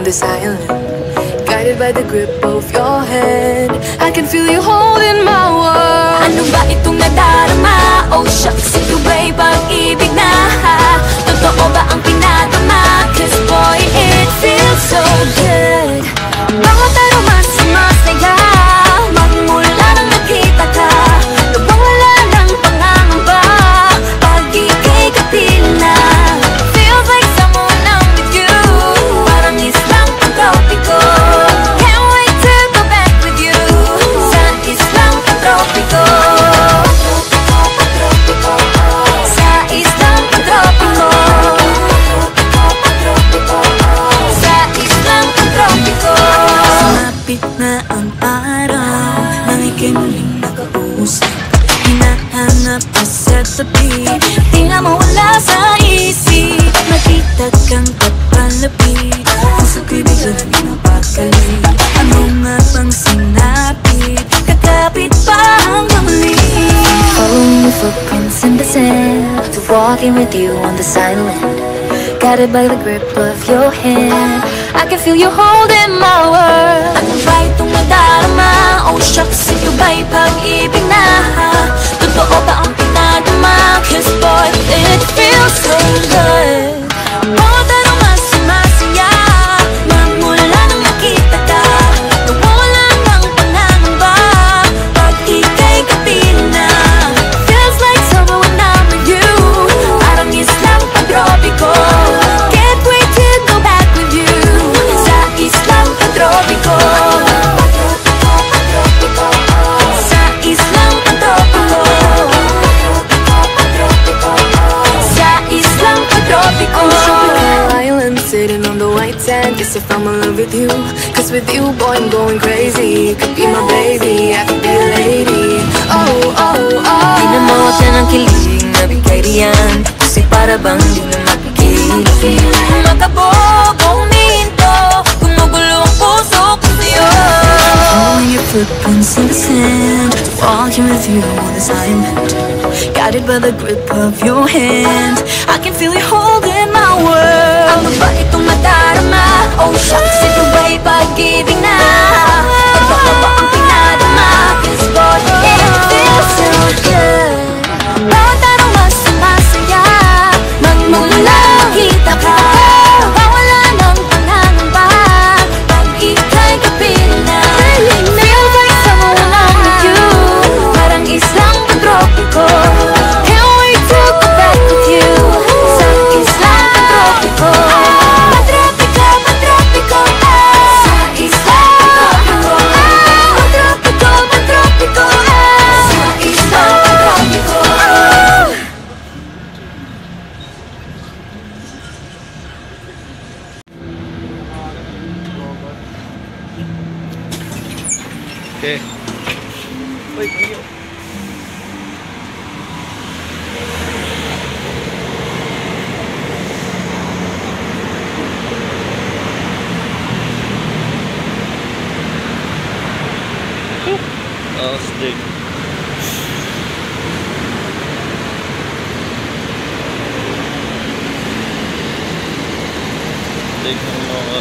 this island, guided by the grip of your hand. I can feel you holding my world. Ano ba itong nadarama? Oh shucks, ito ba'y pag-ibig na? Totoo ba ang pinadama? Cause boy, it feels so good. Bawat aroma sumasaya, magmula nang nakita ka. Nawawala ng pangangamba pag ika'y kapiling na. Feels like someone I'm with you, parang islang pantropiko. Can't wait to go back with you sa islang pantropiko. Sa islang pantropiko. Sa islang pantropiko. Sumapit na ang araw nang ika'y muling nakausap. Hinahanap ka sa tabi, di na mawala sa isip. Nakita kang papalapit, puso ko'y biglang napakali. Ano nga bang sinapit, kakapit pa hanggang muli. Following your footprints in the sand, to walking with you on this island, guided by the grip of your hand. I can feel you holding my world. Ano ba itong nadarama? Oh shucks, ito ba'y pag-ibig na? Totoo ba ang pinadama? Cause boy, it feels so good. Bawat aroma sumasaya, magmula nang nakita ka. Nawawala ng pangangamba pag ika'y kapiling na. Feels like summer when I'm with you, parang islang pantropiko. Can't wait to go back with you sa islang pantropiko. Sa islang pantropiko. Sa islang pantropiko. Island sitting on the white sand, guess if I'm in love with you, cause with you boy I'm going crazy. You could be my baby, I could be a lady. Oh, oh, oh. Pinamawag ka ng kilig, nabigay riyan, kasi para bang di na mapigilan. Makabog, huminto, gumugulo ang puso ko sa'yo. Following your footprints in the sand, walking with you on this island, guided by the grip of your hand. I can feel you holding my world. Ano ba itong nadarama? Oh shucks, ito ba'y pag-ibig na? Totoo ba ang pinadama? Cause boy, it feels so good. Bawat aroma sumasaya, magmula nakita ka. Nawawala ng pangangamba pag ika'y kapiling na. Feels like someone I'm with you, parang islang pantropiko. Can't wait to go back with you sa islang pantropiko. Pantropiko, pantropiko, sa islang pantropiko. Pantropiko, pantropiko, sa islang pantropiko. Okay. Wait, Leo. Oh, stick. Stick ng mga